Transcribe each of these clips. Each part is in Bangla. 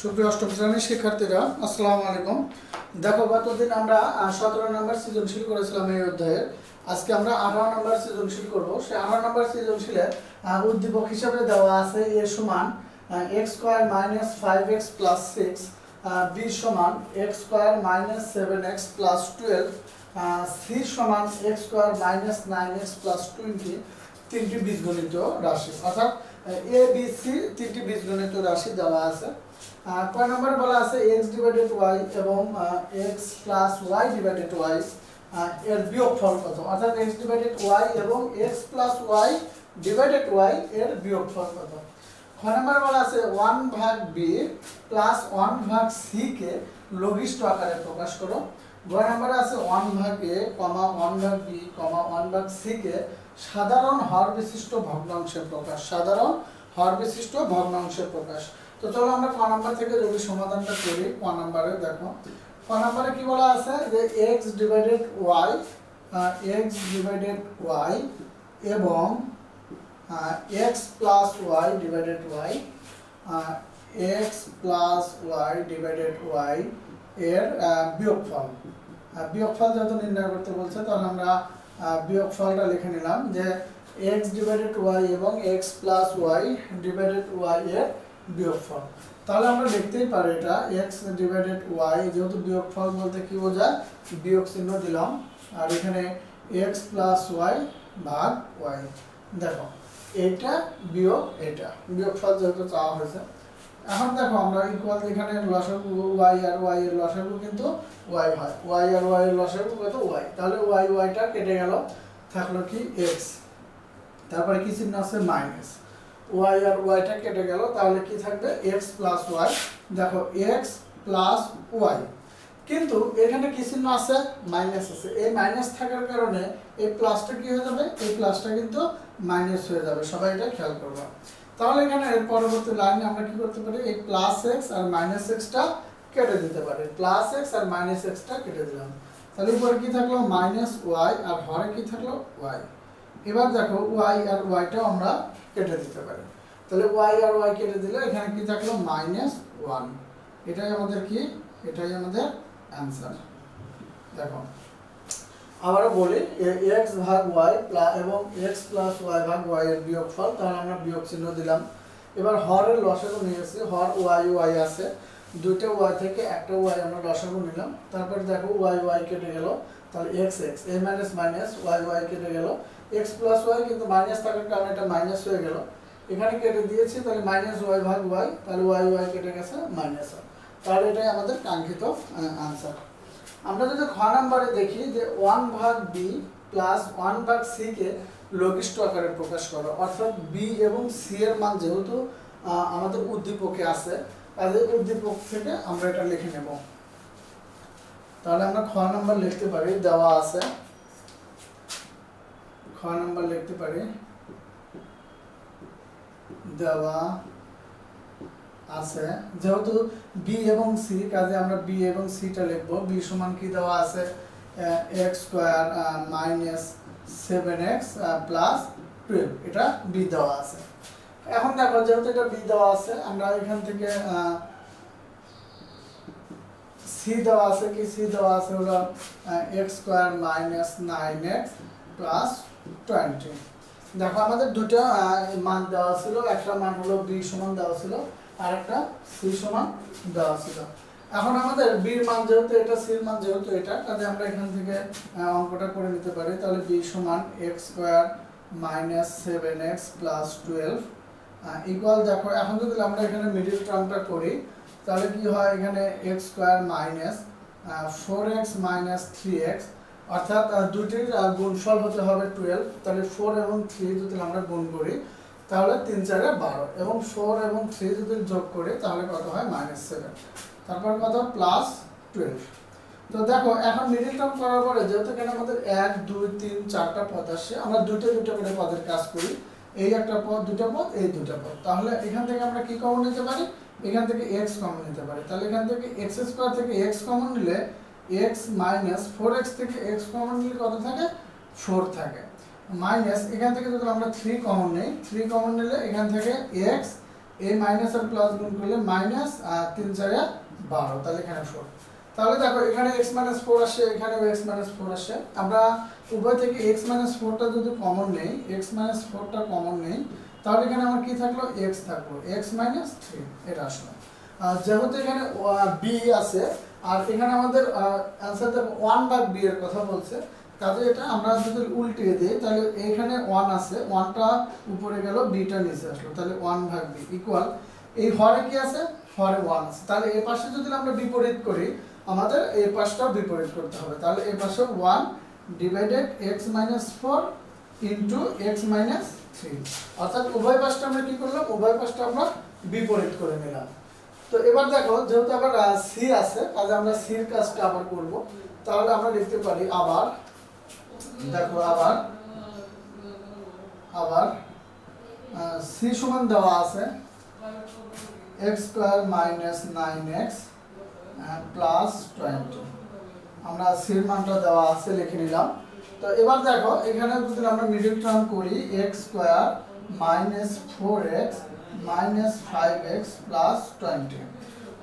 সুপ্রিয় অষ্টম শ্রেণীর শিক্ষার্থীরা আসসালামু আলাইকুম। দেখো গতদিন আমরা 17 নম্বর সৃজনশীল করেছিলাম এই অধ্যায়ে। আজকে আমরা 18 নম্বর সৃজনশীল করব। সেই 18 নম্বর সৃজনশীলে উদ্দীপক হিসেবে দেওয়া আছে a সমান x square minus 5x plus 6, b সমান x square minus 7x plus 12, c সমান x square minus 9x plus 20 তিনটি বীজগণিত রাশি, অর্থাৎ a b c তিনটি বীজগণিত রাশি দেওয়া আছে। কয় নম্বরে বলা আছে x ডিভাইডেড y এবং x plus y divided y এর বিয়োগফল কত, অর্থাৎ x ডিভাইডেড y এবং x plus y divided y এর বিয়োগফল কত। খ নম্বরে বলা আছে 1 ভাগ b প্লাস 1 ভাগ c কে লঘিষ্ঠ আকারে প্রকাশ করো। গ নম্বরে আছে 1 ভাগ a, 1 ভাগ b, 1 ভাগ c কে সাধারণ হর বিশিষ্ট ভগ্নাংশে প্রকাশ, সাধারণ হর বিশিষ্ট ভগ্নাংশে প্রকাশ। তো চলো আমরা ক নাম্বার থেকে যদি সমাধানটা করি। ক নাম্বারে দেখো, ক নাম্বারে কি বলা আছে যে x divided y, x divided y এবং x plus y divided y, x plus y divided y এর বিয়োগফল। বিয়োগফল যেহেতু নির্ণয় করতে বলছে তাহলে আমরা বিয়োগফলটা লিখে নিলাম যে x ডিভাইডেড y এবং x plus y divided y এর বিয়োগফল। তাহলে আমরা দেখতেই পারি এটা x ডিভাইডেড y, যেহেতু বিয়োগফল বলতে কি বোঝায়, বিয়োগ চিহ্ন দিলাম আর এখানে x প্লাস y ভাগ y। দেখো এটা বিয়োগ এটা, বিয়োগফল যেহেতু চাওয়া হয়েছে। এখন দেখো আমরা ইকুয়াল এখানে লসাগু y আর y এর লসাগু কিন্তু y হয়, y আর y এর লসাগু কত y, তাহলে y টা কেটে গেল, থাকলো কি x, তারপরে কি চিহ্ন আছে মাইনাস, y আর y টা কেটে গেল, তাহলে কি থাকবে x প্লাস y। দেখো x প্লাস y, কিন্তু এখানে কি চিহ্ন আছে মাইনাস আছে, এই মাইনাস থাকার কারণে এই প্লাসটা কি হয়ে যাবে, এই প্লাসটা কিন্তু মাইনাস হয়ে যাবে, সবাই এটা খেয়াল করবে। তাহলে এখানে এর পরবর্তী লাইনে আমরা কি করতে পারি, এই প্লাস x আর মাইনাস x টা কেটে দিতে পারি, প্লাস x আর মাইনাস x টা কেটে দিলাম, তাহলে উপরে কি থাকলো মাইনাস y আর হরে কি থাকলো y। এবার দেখো y আর y টা আমরা কেটে দিতে পারি, তাহলে y আর y কেটে দিলে এখানে কি থাকলো মাইনাস 1। এটাই আমাদের কি, এটাই আমাদের অ্যানসার। দেখো আবারও বলি x ভাগ y এবং x প্লাস y ভাগ y এর বিয়োগফল, তাহলে আমরা বিয়োগ চিহ্ন দিলাম। এবার হরের লসাগু নিয়েছি, হর y আছে, দুইটা y থেকে একটা y আমরা লসাগু নিলাম, তারপর দেখো y কেটে গেল, তাহলে x a minus minus y কেটে গেল, x প্লাস y কিন্তু মাইনাস থাকার কারণে এটা মাইনাস হয়ে গেল, এখানে কেটে দিয়েছি, তাহলে মাইনাস y ভাগ y, তাহলে y কেটে গেছে মাইনাস 1, তাহলে এটাই আমাদের কাঙ্ক্ষিত আনসার। আমরা যদি খ নাম্বারে দেখি যে 1 ভাগ b প্লাস 1 ভাগ c কে লঘিষ্ঠ আকারে প্রকাশ করো, অর্থাৎ b এবং c এর মান যেহেতু আমাদের উদ্দীপকে আছে, তাহলে উদ্দীপক থেকে আমরা এটা লিখে নেব। তাহলে আমরা খ নাম্বার লিখতে পারি, দেওয়া আছে খ নাম্বার লিখতে পারি, দেওয়া আছে যেহেতু b এবং c, কাজে আমরা b এবং c টা লিখব। b সমান কি দেওয়া আছে x square minus 7x plus 12, এটা b দেওয়া আছে। এখন দেখো যেহেতু এটা b দেওয়া আছে, আমরা এখান থেকে c দেওয়া আছে, কি c দেওয়া আছে হলো x square minus 9x plus 20। দেখো আমাদের দুটো মান দেওয়া ছিল, একটা মান হলো b সমান দেওয়া ছিল আর একটা c সমান দেওয়া ছিল। এখন আমাদের b এর মান যেহেতু এটা, c এর মান যেহেতু এটা, কাজে আমরা এখান থেকে অঙ্কটা করে নিতে পারি। তাহলে b সমান x square minus 7x plus 12 equal, দেখো এখন যদি আমরা এখানে মিডল টার্মটা করি তাহলে কি হয়, এখানে x square minus 4x minus 3x, অর্থাৎ দুটির গুণফল হতে হবে 12, তাহলে 4 এবং 3 যদি আমরা গুণ করি তাহলে 3 4 12, এবং 4 এবং 3 যদি যোগ করি তাহলে কত হয় -7, তারপর কত প্লাস 12। তো দেখো এখন মিডল টার্ম করার পরে যেহেতু এখানে আমাদের 1 2 3 4টা পদ আসে, আমরা দুটো করে পদের কাজ করি, এই একটা পদ, দুটো পদ, এই দুটো পদ, তাহলে এখান থেকে আমরা কি কমন নিতে পারি, এখান থেকে x কমন নিতে পারি। তাহলে এখান থেকে x স্কয়ার থেকে x কমন নিলে x মাইনাস 4x থেকে x কমন নিলে কত থাকে 4 থাকে, মাইনাস এখান থেকে যদি আমরা 3 কমন নেই, 3 কমন নিলে এখান থেকে x এই মাইনাস আর প্লাস গুণ করলে মাইনাস 3 4 12, তাহলে এখানে 4। তাহলে দেখো এখানে x 4 আসে, এখানেও x 4 আসে। আমরা উভয় থেকে x 4টা যদি কমন নেই, x 4টা কমন নেই, তাহলে এখানে আমার কি থাকলো, x থাকলো, x 3 এটা আসলো। যেহেতু এখানে b আছে আর এখানে আমাদের অ্যানসার দেখো 1 ভাগ b এর কথা বলছে, কাজে এটা আমরা যদি উল্টিয়ে দিই তাহলে এখানে 1 আছে, 1টা উপরে গেল, bটা নিচে আসলো, তাহলে 1 ভাগ b ইকুয়াল এই হরে কি আছে, হরে 1 আছে। তাহলে এই পাশে যদি আমরা বিপরীত করি, আমাদের এই পাশটাও বিপরীত করতে হবে। তাহলে এই পাশে 1 ডিভাইডেড x 4 ইনটু x 3, অর্থাৎ উভয় পাশটা আমরা কি করলাম, উভয় পাশটা আমরা বিপরীত করে নিলাম। তো এবার দেখো যেহেতু আবার c আছে, কাজে আমরা c এর কাজটা আবার করব। তাহলে আমরা লিখতে পারি আবার, দেখো আবার c সমান দেওয়া আছে x square minus 9x plus 20। আমরা c এর মানটা দেওয়া আছে লিখে নিলাম। তো এবার দেখো এখানে যদি আমরা মিডল টার্ম করি x square minus 4x minus 5x plus 20,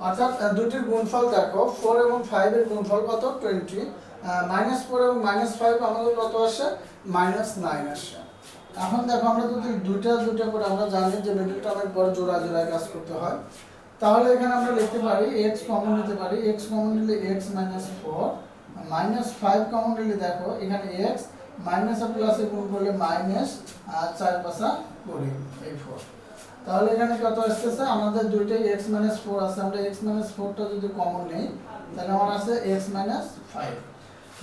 অর্থাৎ দুটির গুণফল দেখো 4 এবং 5 এর গুণফল কত, 20। মাইনাস 4 এবং মাইনাস 5 আমাদের কত আসে, মাইনাস 9 আসে। এখন দেখো আমরা যদি দুটা করে, আমরা জানি যে মিডল টার্মের পর জোড়া জোড়ায় কাজ করতে হয়, তাহলে এখানে আমরা লিখতে পারি x কমন নিতে পারি, x কমন নিলে x 4 মাইনাস 5 কমন নিলে দেখো এখানে x মাইনাস আর প্লাসে গুণ করলে মাইনাস 4 5 20 এই 4। তাহলে এখানে কত আসছে, আমাদের দুইটাই x 4 আছে, আমরা x 4টা যদি কমন নেই তাহলে আমার আছে x 5।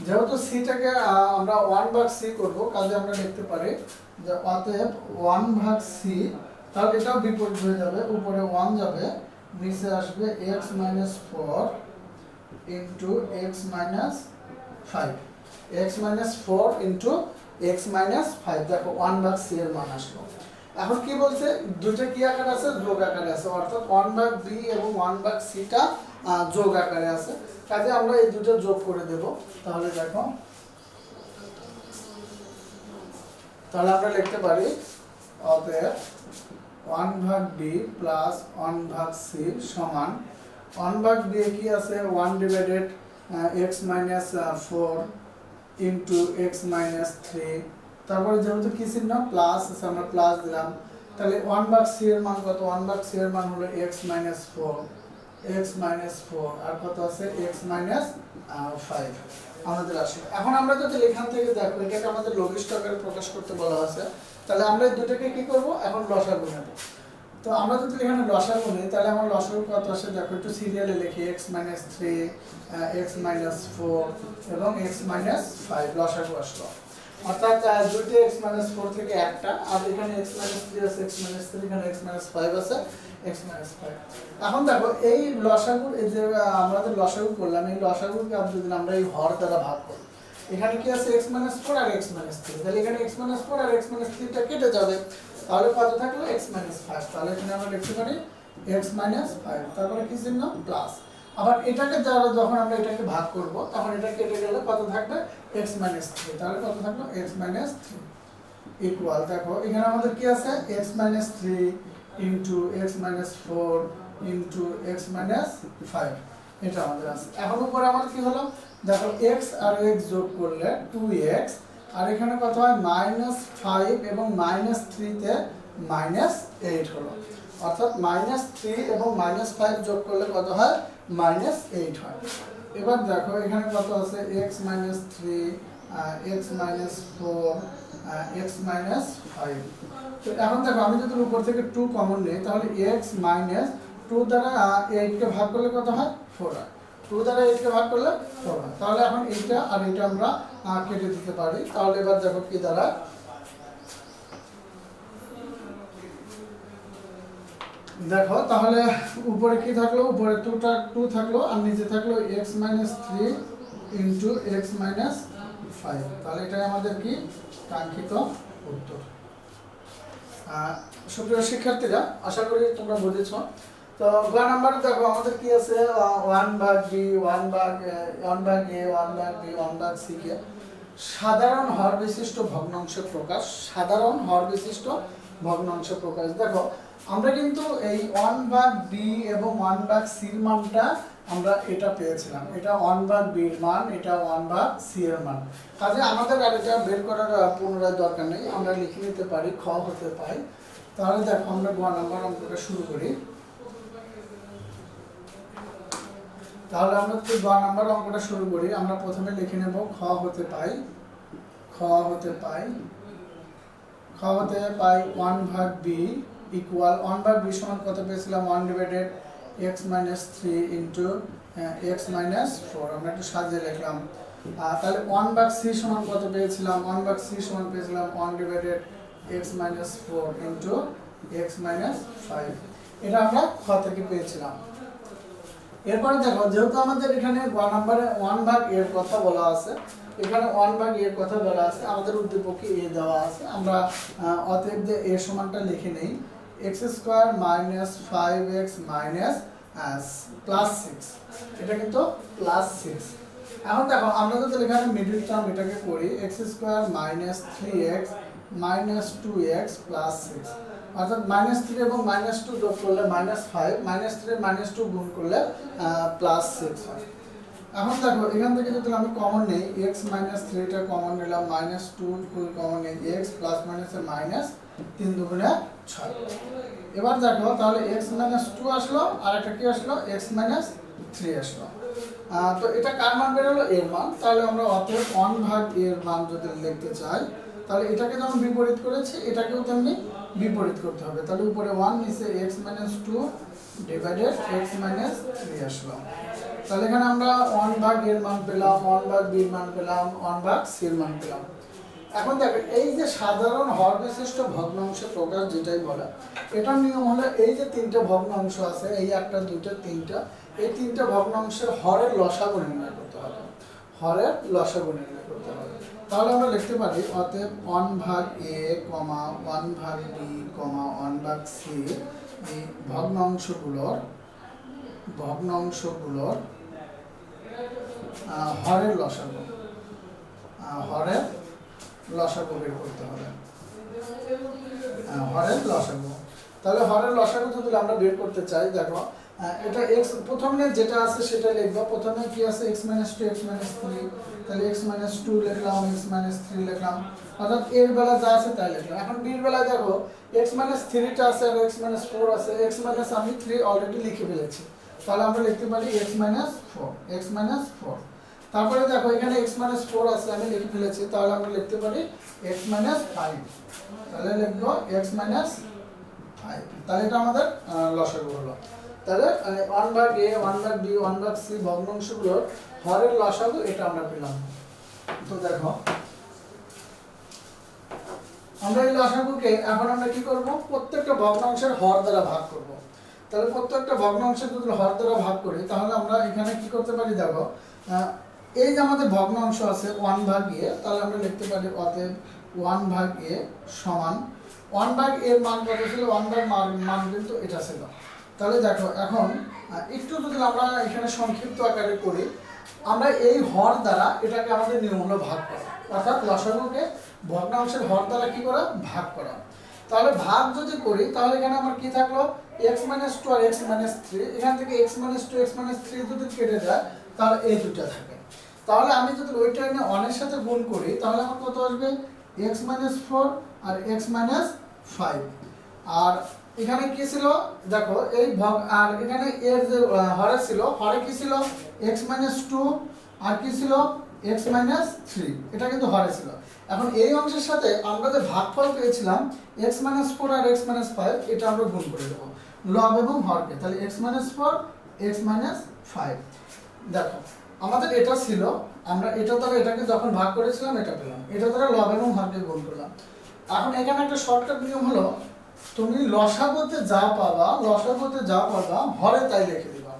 যেহেতু c টাকে আমরা 1 ভাগ c করব, কাজে আমরা লিখতে পারি যে অতএব 1 ভাগ c, তাহলে এটাও বিপরীত হয়ে যাবে, উপরে 1 যাবে, নিচে আসবে x 4 into x 5, x 4 into x 5, দেখো 1 ভাগ c এর মান আসলো। এখন কি বলছে, দুটো কি আকারে আছে, যোগ আকারে আছে, অর্থাৎ 1 ভাগ b এবং 1 ভাগ c টা যোগ আকারে আছে, কাজে আমরা এই দুটো যোগ করে দেব। তাহলে দেখো, তাহলে আমরা লিখতে পারি অতএব 1 ভাগ b প্লাস 1 ভাগ c সমান 1 ভাগ b কি আছে, 1 ডিভাইডেড x 4 ইনটু x 3, তারপরে যেহেতু কি চিহ্ন প্লাস আছে আমরা প্লাস দিলাম, তাহলে 1 ভাগ c এর মান কত, 1 ভাগ c এর মান হলো x 4 আর কত আছে x 5 আমাদের আসলে। এখন আমরা যদি এখান থেকে দেখো এটাকে আমাদের লঘিষ্ঠ আকারে প্রকাশ করতে বলা আছে, তাহলে আমরা এই দুটোকে কি করব, এখন লসাগু নেব। তো আমরা যদি এখানে লসাগু নিই তাহলে আমার লসাগু কত আসে, দেখো একটু সিরিয়ালে লিখি x 3 x 4 এবং x 5 লসাগু আসলো, অর্থাৎ দুইটা x 4 থেকে একটা, আর এখানে x 3 আছে, x 3 এখানে x 5 আছে, x 5। এখন দেখো এই লসাগুর, এই যে আমাদের লসাগু করলাম, এই লসাগুকে যদি আমরা এই হর দ্বারা ভাগ করি, এখানে কি আছে x 4 আর x 3, তাহলে এখানে x 4 আর x 3 টা কেটে যাবে, তাহলে কত থাকলো x 5। তাহলে এখানে আমরা লিখতে পারি x 5, তারপরে কি চিহ্ন প্লাস, আবার এটাকে দ্বারা যখন আমরা এটাকে ভাগ করব তখন এটা কেটে গেলে কত থাকবে x 3, তাহলে কত থাকলো x 3 ইকুয়াল, দেখো এখানে আমাদের কি আছে x 3 into x 4 into x 5, এটা আমাদের আছে। এখন উপরে আমাদের কি হলো, দেখো x আর x যোগ করলে 2x, আর এখানে কত হয় -5 এবং -3 তে -8 হলো, অর্থাৎ -3 এবং -5 যোগ করলে কত হয়, -8 হয়। এবার দেখো এখানে কত আছে x 3 x 4 x 5। তো এখন দেখো আমি যদি উপর থেকে 2 কমন নিই তাহলে x 2 দ্বারা 8 কে ভাগ করলে কত হয়, 4 হয়। 2 দ্বারা 8 কে ভাগ করলে 4 হয়। তাহলে এখন এইটা আর এটা আমরা কেটে দিতে পারি। তাহলে এবার দেখো কি দ্বারা, দেখো তাহলে উপরে কি থাকলো, উপরে 2 থাকলো আর নিচে থাকলো x 3 ইনটু x 5, তাহলে এটাই আমাদের কি কাঙ্ক্ষিত উত্তর। সুপ্রিয় শিক্ষার্থীরা, আশা করি তোমরা বুঝেছো। তো গ নাম্বারে দেখো আমাদের কি আছে, 1 ভাগ b 1 ভাগ a 1 ভাগ b 1 ভাগ c কে সাধারণ হর বিশিষ্ট ভগ্নাংশ প্রকাশ, সাধারণ হর বিশিষ্ট ভগ্নাংশ প্রকাশ। দেখো আমরা কিন্তু এই 1 ভাগ b এবং 1 ভাগ c এর মানটা আমরা এটা পেয়েছিলাম, এটা 1 ভাগ b এর মান, এটা 1 ভাগ c এর মান। কাজে আমাদের আর এটা বের করার পুনরায় দরকার নেই, আমরা লিখে নিতে পারি খ হতে পাই। তাহলে দেখো আমরা গ নাম্বার অঙ্কটা শুরু করি। তাহলে আমরা যদি গ নাম্বার অঙ্কটা শুরু করি, আমরা প্রথমে লিখে নেব খ হতে পাই, খ হতে পাই 1 ভাগ b ইকুয়াল 1 ভাগ b সমান কত পেয়েছিলাম 1 divided x minus 3 into x minus 4। আমরা একটু সাজিয়ে লিখলাম। তাহলে 1 ভাগ c সমান কত পেয়েছিলাম 1 ভাগ c সমান পেয়েছিলাম 1 divided x minus 4 into x minus 5। এটা আমরা খ থেকে পেয়েছিলাম। এরপরে দেখো যেহেতু আমাদের এখানে গ নম্বরে 1 ভাগ এর কথা বলা আছে, এখানে 1 ভাগ এর কথা বলা আছে, আমাদের উদ্দীপকে a দেওয়া আছে, আমরা অতএব যে a সমানটা লিখে নেই x square minus 5x minus plus 6, এটা কিন্তু প্লাস 6। এখন দেখো আমরা যদি এখানে মিডল টার্ম এটাকে করি x square minus 3x minus 2x plus 6, অর্থাৎ -3 এবং -2 যোগ করলে -5, -3 -2 গুণ করলে +6 হয়। এখন দেখো এখান থেকে যদি আমি কমন নেই x -3 টা কমন নিলাম, -2 কমন নেই x প্লাস মাইনাসের মাইনাস 3 দুগুণে 6। এবার দেখো তাহলে x -2 আসলো আর একটা কি আসলো x -3 আসলো। তো এটা কার মান বের হলো এর মান। তাহলে আমরা অতএব 1 ভাগ এর মান যদি লিখতে চাই তাহলে এটাকে যখন বিপরীত করেছি এটাকেও তেমনি বিপরীত করতে হবে। তাহলে উপরে 1 নিচে x - 2 ডিভাইডেড x - 3 আসলো। তাহলে এখানে আমরা 1 ভাগ এর মান পেলাম, 1 ভাগ b এর মান পেলাম, 1 ভাগ c এর মান পেলাম। এখন দেখো এই যে সাধারণ হর বিশিষ্ট ভগ্নাংশের প্রকাশ যেটাই বলে, এটার নিয়ম হলো এই যে তিনটা ভগ্নাংশ আছে, এই একটা দুইটা তিনটা, এই তিনটা ভগ্নাংশের হরের লসাগু নির্ণয় করতে হবে, হরের লসাগু নির্ণয় করতে হবে। তাহলে আমরা লিখতে পারি অতএব 1 ভাগ a, 1 ভাগ b, 1 ভাগ c এই ভগ্নাংশগুলোর হরের লসাগু, হরের লসাগু বের করতে হবে, হরের লসাগু। তাহলে হরের লসাগু যদি আমরা বের করতে চাই, দেখো এটা x প্রথমে যেটা আছে সেটা লিখব। প্রথমে কি আছে x - 2 x - 3, তাহলে x - 2 লিখলাম, x - 3 লিখলাম, অর্থাৎ এর বেলা যা আছে তাই লিখলাম। এখন b এর বেলা দেখো x - 3 টা আছে আর x - 4 আছে, x - আমি 3 অলরেডি লিখে ফেলেছি, তাহলে আমরা লিখতে পারি x - 4, x - 4। তারপরে দেখো এখানে x - 4 আছে আমি লিখে ফেলেছি, তাহলে আমরা লিখতে পারি x - 5, তাহলে লিখব x - 5। তাহলে এটা আমাদের লসাগু হলো। তাহলে 1 ভাগ a, 1 ভাগ b, 1 ভাগ c ভগ্নাংশগুলোর হরের লসাগু এটা আমরা পেলাম। তো দেখো আমরা এই লসাগুকে এখন আমরা কি করব, প্রত্যেকটা ভগ্নাংশের হর দ্বারা ভাগ করব। তাহলে প্রত্যেকটা ভগ্নাংশের যদি হর দ্বারা ভাগ করি তাহলে আমরা এখানে কি করতে পারি, দেখো এই যে আমাদের ভগ্নাংশ আছে 1 ভাগ a, তাহলে আমরা লিখতে পারি অতএব 1 ভাগ a সমান 1 ভাগ এর মান কত ছিল, 1 ভাগ মান কিন্তু এটা ছিল। তাহলে দেখো এখন একটু যদি আমরা এখানে সংক্ষিপ্ত আকারে করি, আমরা এই হর দ্বারা এটাকে আমাদের নিয়ম হলো ভাগ করা, অর্থাৎ লসাগুকে ভগ্নাংশের হর দ্বারা কি করা, ভাগ করা। তাহলে ভাগ যদি করি তাহলে এখানে আমার কি থাকলো x - 2 আর x - 3, এখান থেকে x - 2 x - 3 যদি কেটে যায় তাহলে এই দুটো থাকে। তাহলে আমি যদি ওইটা এনে 1 এর সাথে গুণ করি তাহলে আমার কত আসবে x - 4 আর x - 5। আর এখানে কি ছিল দেখো এই ভাগ, আর এখানে এর যে হরে ছিল, হরে কি ছিল x - 2 আর কি ছিল x - 3, এটা কিন্তু হরে ছিল। এখন এই অংশের সাথে আমরা যে ভাগফল পেয়েছিলাম x - 4 আর x - 5, এটা আমরা গুণ করে দেব লব এবং হরকে, তাহলে x - 4 x - 5। দেখো আমাদের এটা ছিল, আমরা এটা দ্বারা এটাকে যখন ভাগ করেছিলাম এটা পেলাম, এটা দ্বারা লব এবং হরকে গুণ করলাম। এখন এখানে একটা শর্টকাট নিয়ম হলো তুমি লসাগুতে যা পাবা হরে তাই লিখে দিবা।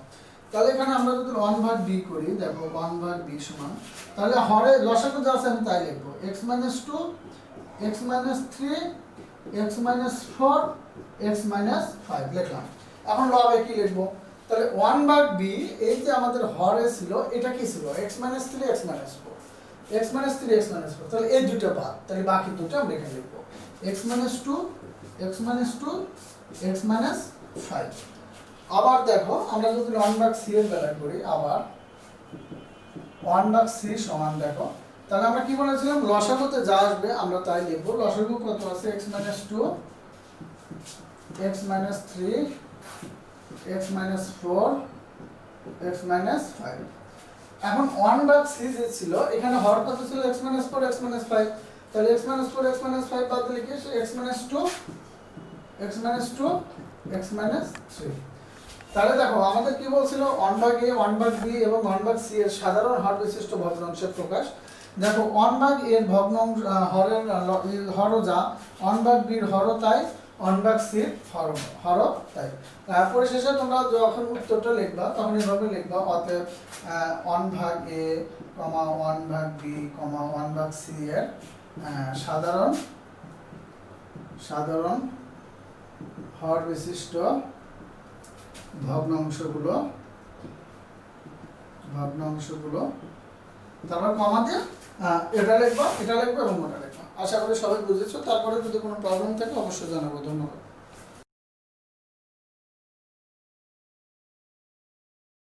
তাহলে এখানে আমরা যদি 1 ভাগ b করি, দেখো 1 ভাগ b সমান, তাহলে হরে লসাগু যা আছে আমি তাই লিখবো x - 2 x - 3 x - 4 x - 5 লিখলাম। এখন লবে কি লিখবো, তাহলে 1 ভাগ b এই যে আমাদের হরে ছিল এটা কি ছিল x - 3 x - 4, x - 3 x - 4, তাহলে এই দুটো বাদ, তাহলে বাকি দুটো আমরা এখানে লিখবো x - 2 x - 2 x মাইনাস 5। আবার দেখো আমরা যদি 1 ভাগ c এর বেলা করি, আবার 1 ভাগ c সমান দেখো, তাহলে আমরা কি বলেছিলাম লসাগুতে যা আসবে আমরা তাই লিখব। লসাগু কত আছে x minus 2, x minus 3, x minus 4, x minus 5। এখন 1 ভাগ c যে ছিল এখানে হর কত ছিল x মাইনাস 4, x মাইনাস 5, তাহলে x মাইনাস 4, x মাইনাস 5 বাদ দিলে কি x minus 2, x minus 2, x minus 3। তাহলে দেখো আমাদের কি বলছিল 1 ভাগ a, 1 ভাগ b এবং 1 ভাগ c এর সাধারণ হর বিশিষ্ট ভগ্নাংশের প্রকাশ। দেখো 1 ভাগ a এর ভগ্নাংশ হরের হরও যা, 1 ভাগ b এর হরও তাই, 1 ভাগ c এর হরও তাই। পরিশেষে তোমরা যখন উত্তরটা লিখবা তখন এভাবে লিখবা, অতএব 1 ভাগ a, 1 ভাগ b, 1 ভাগ c এর সাধারণ হর বিশিষ্ট ভগ্নাংশগুলো তারপর কমা দিয়ে এটা লিখবা এবং ওটা লিখবা। আশা করি সবাই বুঝেছো। তারপরে যদি কোনো প্রবলেম থাকে অবশ্যই জানাবো। ধন্যবাদ।